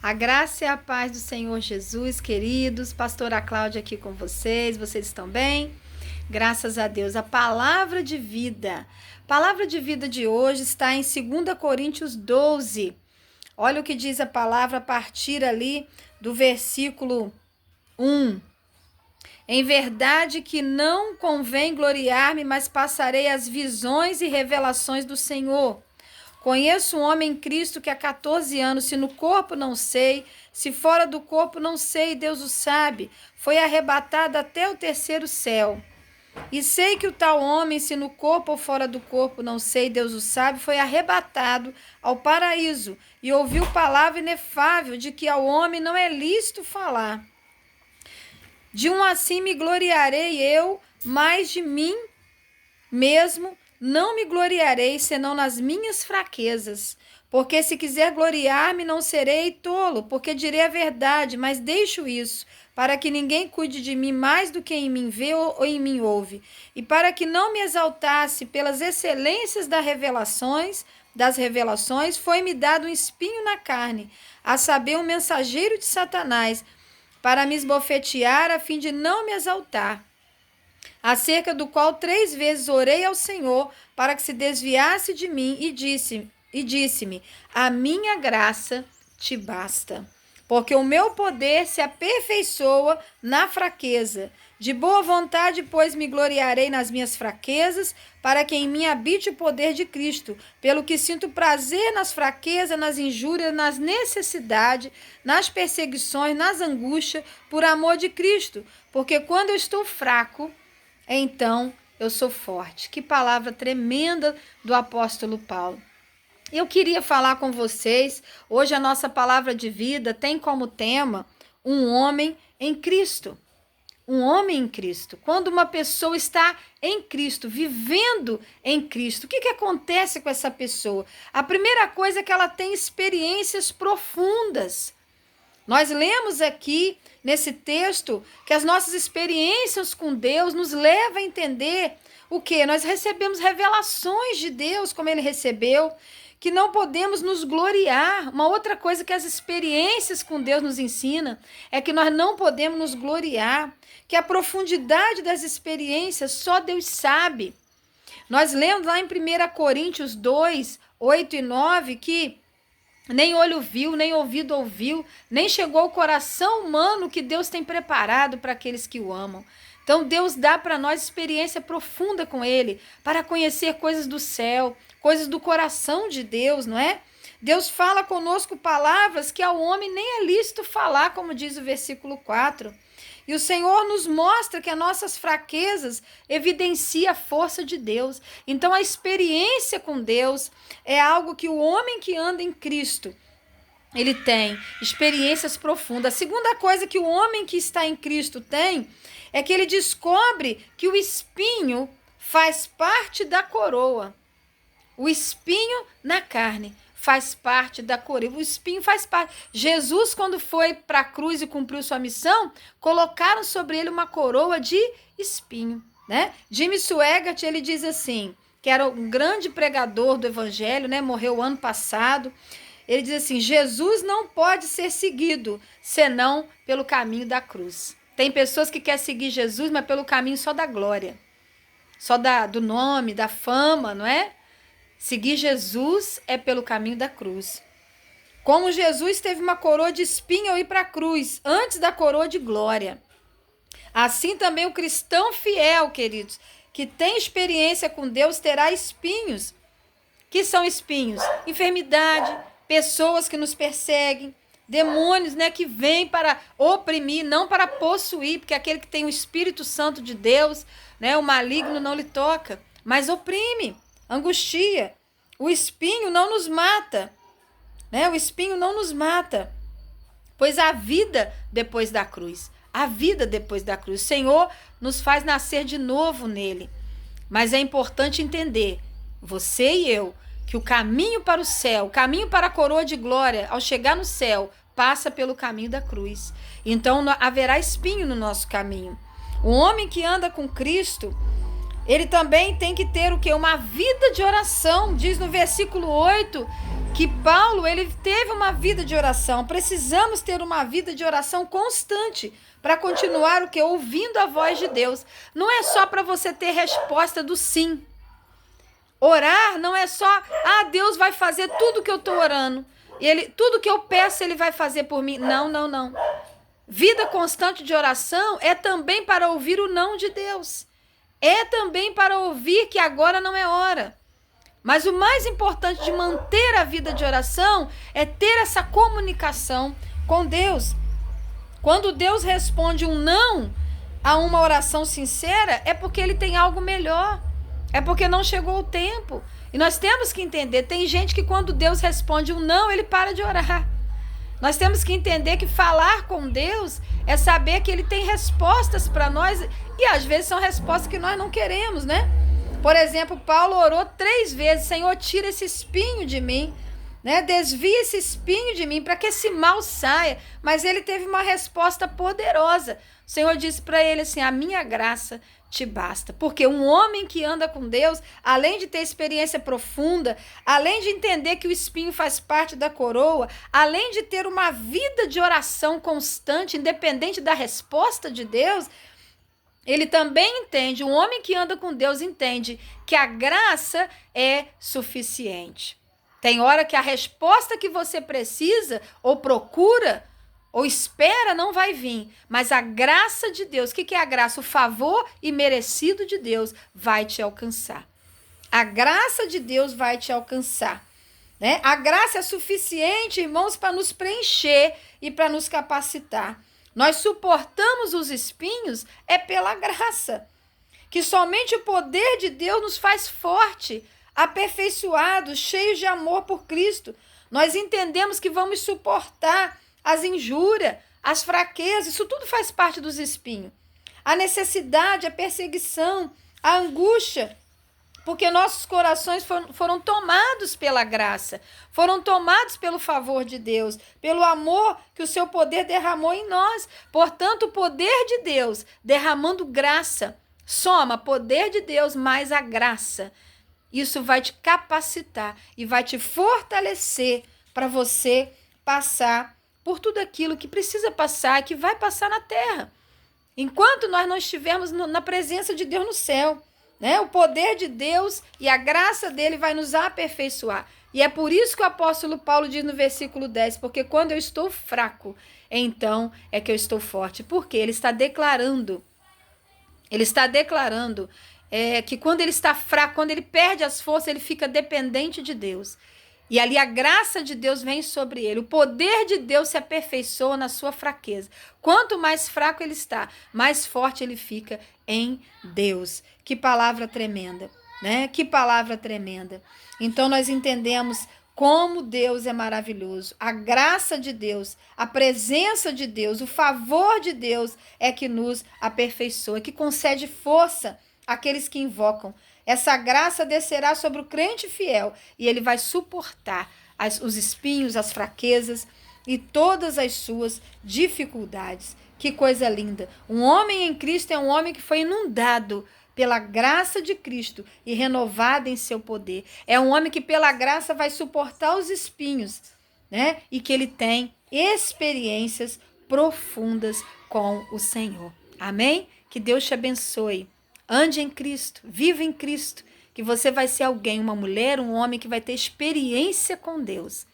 A graça e a paz do Senhor Jesus, queridos. Pastora Cláudia aqui com vocês. Vocês estão bem? Graças a Deus. A palavra de vida. A palavra de vida de hoje está em 2 Coríntios 12. Olha o que diz a palavra a partir ali do versículo 1. Em verdade que não convém gloriar-me, mas passarei as visões e revelações do Senhor. Conheço um homem em Cristo que há 14 anos, se no corpo não sei, se fora do corpo não sei, Deus o sabe, foi arrebatado até o terceiro céu. E sei que o tal homem, se no corpo ou fora do corpo não sei, Deus o sabe, foi arrebatado ao paraíso e ouviu palavra inefável de que ao homem não é lícito falar. De um assim me gloriarei eu, mas de mim mesmo não me gloriarei senão nas minhas fraquezas. Porque se quiser gloriar-me, não serei tolo, porque direi a verdade, mas deixo isso, para que ninguém cuide de mim mais do que em mim vê ou em mim ouve, e para que não me exaltasse pelas excelências das revelações, foi-me dado um espinho na carne, a saber, um mensageiro de Satanás, para me esbofetear, a fim de não me exaltar. Acerca do qual 3 vezes orei ao Senhor para que se desviasse de mim e disse-me, a minha graça te basta, porque o meu poder se aperfeiçoa na fraqueza. De boa vontade, pois, me gloriarei nas minhas fraquezas, para que em mim habite o poder de Cristo, pelo que sinto prazer nas fraquezas, nas injúrias, nas necessidades, nas perseguições, nas angústias, por amor de Cristo, porque quando eu estou fraco, então eu sou forte. Que palavra tremenda do apóstolo Paulo. Eu queria falar com vocês, hoje a nossa palavra de vida tem como tema um homem em Cristo. Um homem em Cristo. Quando uma pessoa está em Cristo, vivendo em Cristo, o que acontece com essa pessoa? A primeira coisa é que ela tem experiências profundas. Nós lemos aqui nesse texto que as nossas experiências com Deus nos levam a entender o quê? Nós recebemos revelações de Deus, como ele recebeu, que não podemos nos gloriar. Uma outra coisa que as experiências com Deus nos ensinam é que nós não podemos nos gloriar, que a profundidade das experiências só Deus sabe. Nós lemos lá em 1 Coríntios 2, 8 e 9, que nem olho viu, nem ouvido ouviu, nem chegou ao coração humano que Deus tem preparado para aqueles que o amam. Então Deus dá para nós experiência profunda com Ele, para conhecer coisas do céu, coisas do coração de Deus, não é? Deus fala conosco palavras que ao homem nem é lícito falar, como diz o versículo 4. E o Senhor nos mostra que as nossas fraquezas evidenciam a força de Deus. Então a experiência com Deus é algo que o homem que anda em Cristo, ele tem experiências profundas. A segunda coisa que o homem que está em Cristo tem é que ele descobre que o espinho faz parte da coroa. O espinho na carne faz parte da coroa. O espinho faz parte. Jesus, quando foi para a cruz e cumpriu sua missão, colocaram sobre ele uma coroa de espinho, né? Jimmy Swaggart, ele diz assim, que era um grande pregador do evangelho, né? Morreu ano passado. Ele diz assim, Jesus não pode ser seguido senão pelo caminho da cruz. Tem pessoas que querem seguir Jesus, mas pelo caminho só da glória, só do nome, da fama, não é? Seguir Jesus é pelo caminho da cruz. Como Jesus teve uma coroa de espinho ao ir para a cruz, antes da coroa de glória. Assim também o cristão fiel, queridos, que tem experiência com Deus, terá espinhos. Que são espinhos? Enfermidade, pessoas que nos perseguem, demônios, né, que vêm para oprimir, não para possuir, porque aquele que tem o Espírito Santo de Deus, né, o maligno não lhe toca, mas oprime, angustia. O espinho não nos mata, né? O espinho não nos mata, pois há vida depois da cruz. A vida depois da cruz. O Senhor nos faz nascer de novo nele. Mas é importante entender, você e eu, que o caminho para o céu, o caminho para a coroa de glória, ao chegar no céu, passa pelo caminho da cruz. Então haverá espinho no nosso caminho. O homem que anda com Cristo, ele também tem que ter o quê? Uma vida de oração. Diz no versículo 8 que Paulo, ele teve uma vida de oração. Precisamos ter uma vida de oração constante para continuar o quê? Ouvindo a voz de Deus. Não é só para você ter resposta do sim. Orar não é só, Deus vai fazer tudo que eu estou orando. Tudo que eu peço, ele vai fazer por mim. Não. Vida constante de oração é também para ouvir o não de Deus. É também para ouvir que agora não é hora. Mas o mais importante de manter a vida de oração é ter essa comunicação com Deus. Quando Deus responde um não a uma oração sincera, é porque ele tem algo melhor. É porque não chegou o tempo. E nós temos que entender, tem gente que quando Deus responde um não, ele para de orar. Nós temos que entender que falar com Deus é saber que ele tem respostas para nós, e às vezes são respostas que nós não queremos, né? Por exemplo, Paulo orou 3 vezes, Senhor, tira esse espinho de mim, né? Desvia esse espinho de mim para que esse mal saia. Mas ele teve uma resposta poderosa. O Senhor disse para ele assim, a minha graça te basta. Porque um homem que anda com Deus, além de ter experiência profunda, além de entender que o espinho faz parte da coroa, além de ter uma vida de oração constante, independente da resposta de Deus, ele também entende, um homem que anda com Deus entende que a graça é suficiente. Tem hora que a resposta que você precisa, ou procura, ou espera, não vai vir. Mas a graça de Deus, o que é a graça? O favor imerecido de Deus vai te alcançar. A graça de Deus vai te alcançar, né? A graça é suficiente, irmãos, para nos preencher e para nos capacitar. Nós suportamos os espinhos é pela graça. Que somente o poder de Deus nos faz forte, aperfeiçoados, cheios de amor por Cristo. Nós entendemos que vamos suportar as injúrias, as fraquezas, isso tudo faz parte dos espinhos. A necessidade, a perseguição, a angústia, porque nossos corações foram tomados pela graça, foram tomados pelo favor de Deus, pelo amor que o seu poder derramou em nós. Portanto, o poder de Deus derramando graça, soma poder de Deus mais a graça. Isso vai te capacitar e vai te fortalecer para você passar por tudo aquilo que precisa passar e que vai passar na terra. Enquanto nós não estivermos na presença de Deus no céu, né? O poder de Deus e a graça dele vai nos aperfeiçoar. E é por isso que o apóstolo Paulo diz no versículo 10, porque quando eu estou fraco, então é que eu estou forte. Porque ele está declarando que quando ele está fraco, quando ele perde as forças, ele fica dependente de Deus. E ali a graça de Deus vem sobre ele. O poder de Deus se aperfeiçoa na sua fraqueza. Quanto mais fraco ele está, mais forte ele fica em Deus. Que palavra tremenda, né? Que palavra tremenda. Então nós entendemos como Deus é maravilhoso. A graça de Deus, a presença de Deus, o favor de Deus é que nos aperfeiçoa, que concede força àqueles que invocam. Essa graça descerá sobre o crente fiel e ele vai suportar os espinhos, as fraquezas e todas as suas dificuldades. Que coisa linda! Um homem em Cristo é um homem que foi inundado pela graça de Cristo e renovado em seu poder. É um homem que pela graça vai suportar os espinhos, né? E que ele tem experiências profundas com o Senhor. Amém? Que Deus te abençoe. Ande em Cristo, viva em Cristo, que você vai ser alguém, uma mulher, um homem que vai ter experiência com Deus,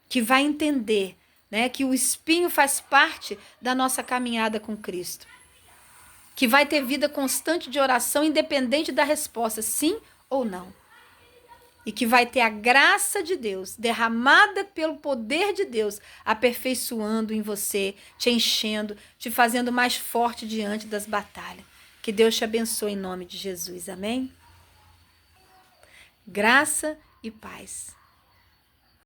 que vai entender, né, que o espinho faz parte da nossa caminhada com Cristo, que vai ter vida constante de oração, independente da resposta, sim ou não, e que vai ter a graça de Deus, derramada pelo poder de Deus, aperfeiçoando em você, te enchendo, te fazendo mais forte diante das batalhas. Que Deus te abençoe em nome de Jesus. Amém? Graça e paz.